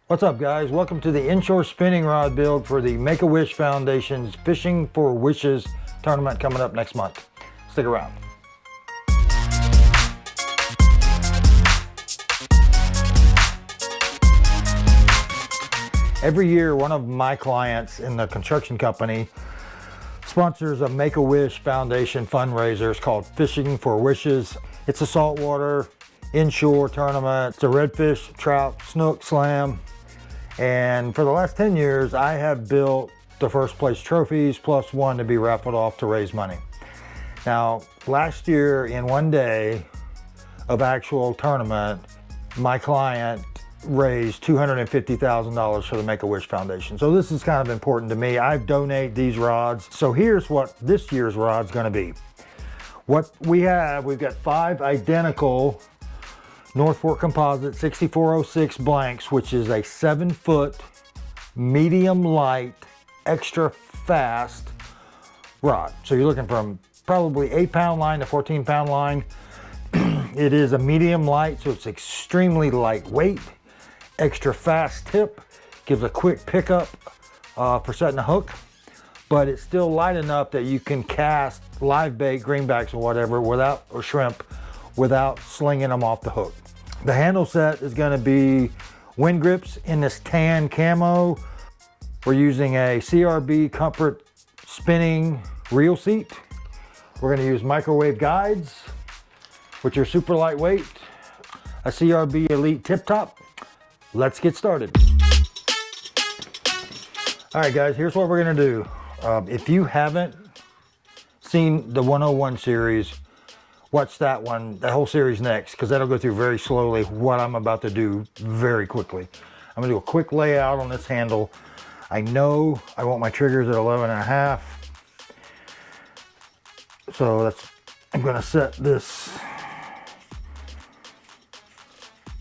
What's up, guys? Welcome to the inshore spinning rod build for the Make-A-Wish Foundation's Fishing for Wishes tournament coming up next month. Stick around. Every year, one of my clients in the construction company sponsors a Make-A-Wish Foundation fundraiser. It's called Fishing for Wishes. It's a saltwater inshore tournament. It's a redfish, trout, snook, slam. And for the last 10 years, I have built the first place trophies plus one to be raffled off to raise money. Now, last year in one day of actual tournament, my client raised $250,000 for the Make-A-Wish Foundation. So this is kind of important to me. I donate these rods. So here's what this year's rod's gonna be. What we have, we've got 5 identical North Fork Composite 6406 blanks, which is a 7-foot, medium light, extra fast rod. So you're looking from probably 8-pound line to 14-pound line. It is a medium light, so it's extremely lightweight, extra fast tip, gives a quick pickup for setting a hook, but it's still light enough that you can cast live bait, greenbacks or whatever or shrimp without slinging them off the hook. The handle set is going to be wind grips in this tan camo. We're using a CRB Comfort spinning reel seat. We're going to use microwave guides, which are super lightweight. A CRB Elite tip top. Let's get started. All right, guys, here's what we're going to do. If you haven't seen the 101 series, watch that one, the whole series next, because that'll go through very slowly what I'm about to do very quickly. I'm gonna do a quick layout on this handle. I know I want my triggers at 11.5. So I'm gonna set this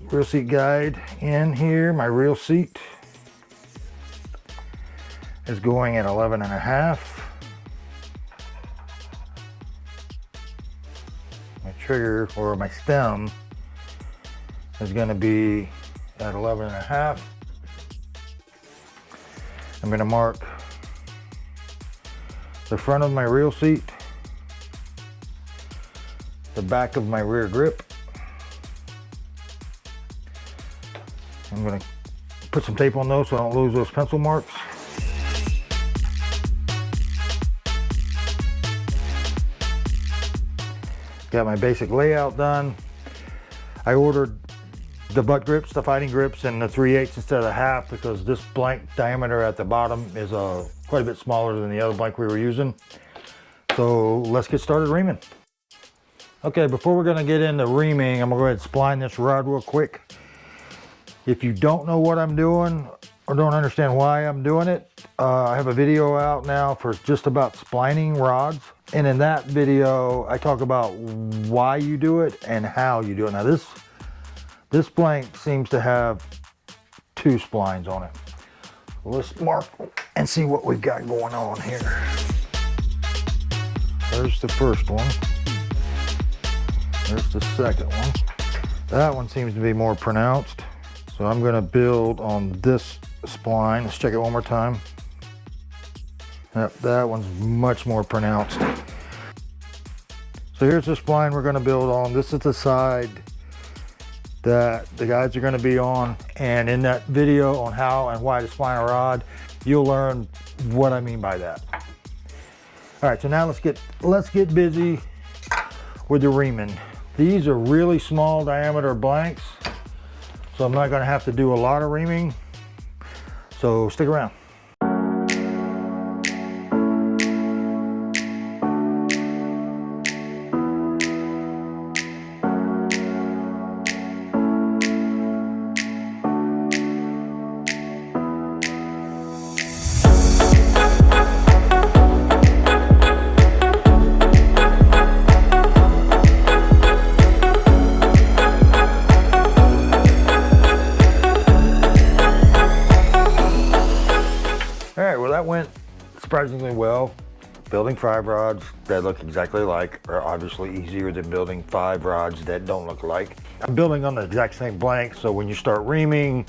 reel seat guide in here. My reel seat is going at 11.5. Trigger or my stem is going to be at 11.5. I'm going to mark the front of my reel seat, the back of my rear grip. I'm going to put some tape on those so I don't lose those pencil marks. Got my basic layout done. I ordered the butt grips, the fighting grips, in the 3/8 instead of the half because this blank diameter at the bottom is quite a bit smaller than the other blank we were using. So let's get started reaming. Okay, before we're gonna get into reaming, I'm gonna go ahead and spline this rod real quick. If you don't know what I'm doing or don't understand why I'm doing it, I have a video out now for just about splining rods. And in that video, I talk about why you do it and how you do it. Now this blank seems to have 2 splines on it. Let's mark and see what we've got going on here. There's the first one. There's the second one. That one seems to be more pronounced. So I'm gonna build on this spline. Let's check it one more time. Yep, that one's much more pronounced. So here's the spline we're going to build on. This is the side that the guides are going to be on. And in that video on how and why to spline a rod, you'll learn what I mean by that. All right, so now let's get busy with the reaming. These are really small diameter blanks, so I'm not going to have to do a lot of reaming. So stick around. That went surprisingly well. Building 5 rods that look exactly alike are obviously easier than building 5 rods that don't look alike. I'm building on the exact same blank, so when you start reaming,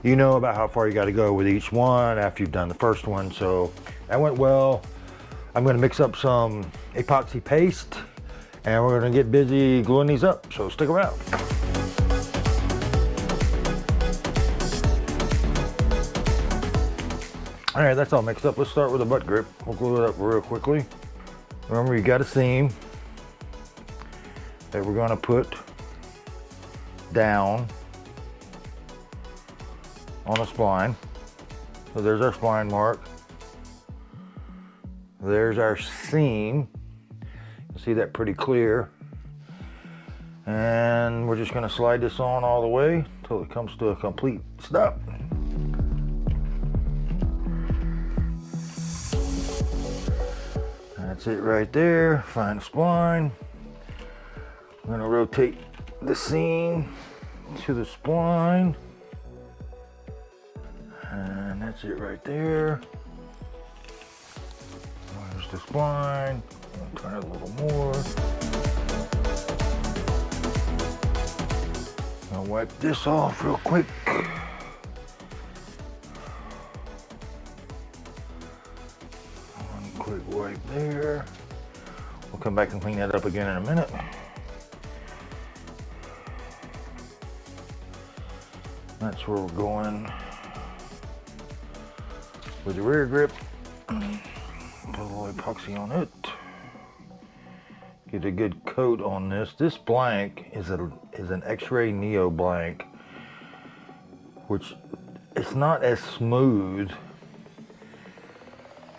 you know about how far you got to go with each one after you've done the first one. So that went well. I'm going to mix up some epoxy paste and we're going to get busy gluing these up. So stick around. All right, that's all mixed up. Let's start with the butt grip. We'll glue it up real quickly. Remember, you got a seam that we're going to put down on a spline. So there's our spline mark. There's our seam. You see that pretty clear. And we're just going to slide this on all the way until it comes to a complete stop. That's it right there. Find the spline. I'm going to rotate the seam to the spline. And that's it right there. There's the spline. I'll turn it a little more. I'll wipe this off real quick. One quick wipe there. We'll come back and clean that up again in a minute. That's where we're going with the rear grip. Put a little epoxy on it. Get a good coat on this. This blank is an X-ray Neo blank, which it's not as smooth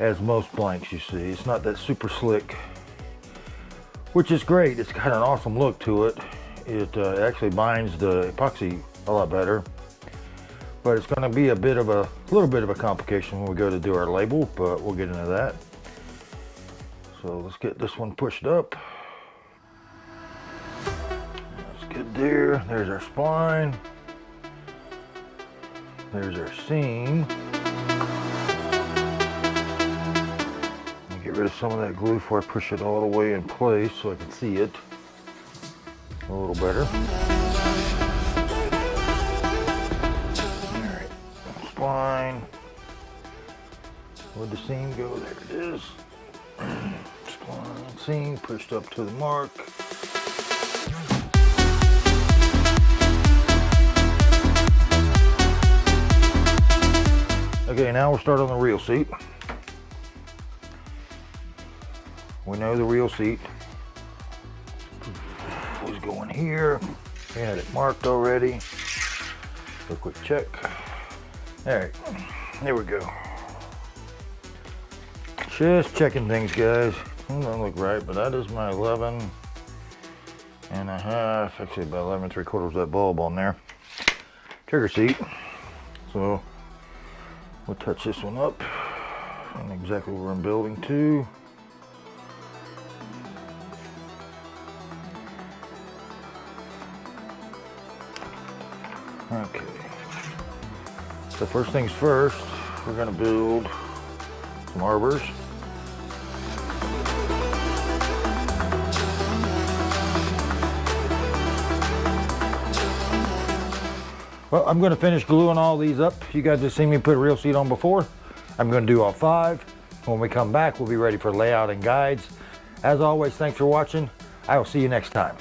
as most blanks you see. It's not that super slick, which is great. It's got an awesome look to it. It actually binds the epoxy a lot better. But it's going to be a little bit of a complication when we go to do our label, but we'll get into that. So let's get this one pushed up. That's good there. There's our spline. There's our seam. I'll get rid of some of that glue before I push it all the way in place so I can see it a little better. Spline. Where'd the seam go? There it is. Spline, seam pushed up to the mark. Okay, now we'll start on the reel seat. We know the reel seat was going here. We had it marked already. So quick check. All right, there we go. Just checking things, guys. Doesn't look right, but that is my 11 and a half, actually about 11 3/4 of that bulb on there. Trigger seat. So we'll touch this one up and exactly where I'm building to. Okay. So first things first, we're going to build some arbors. Well, I'm going to finish gluing all these up. You guys have seen me put a reel seat on before. I'm going to do all 5. When we come back, we'll be ready for layout and guides. As always, thanks for watching. I will see you next time.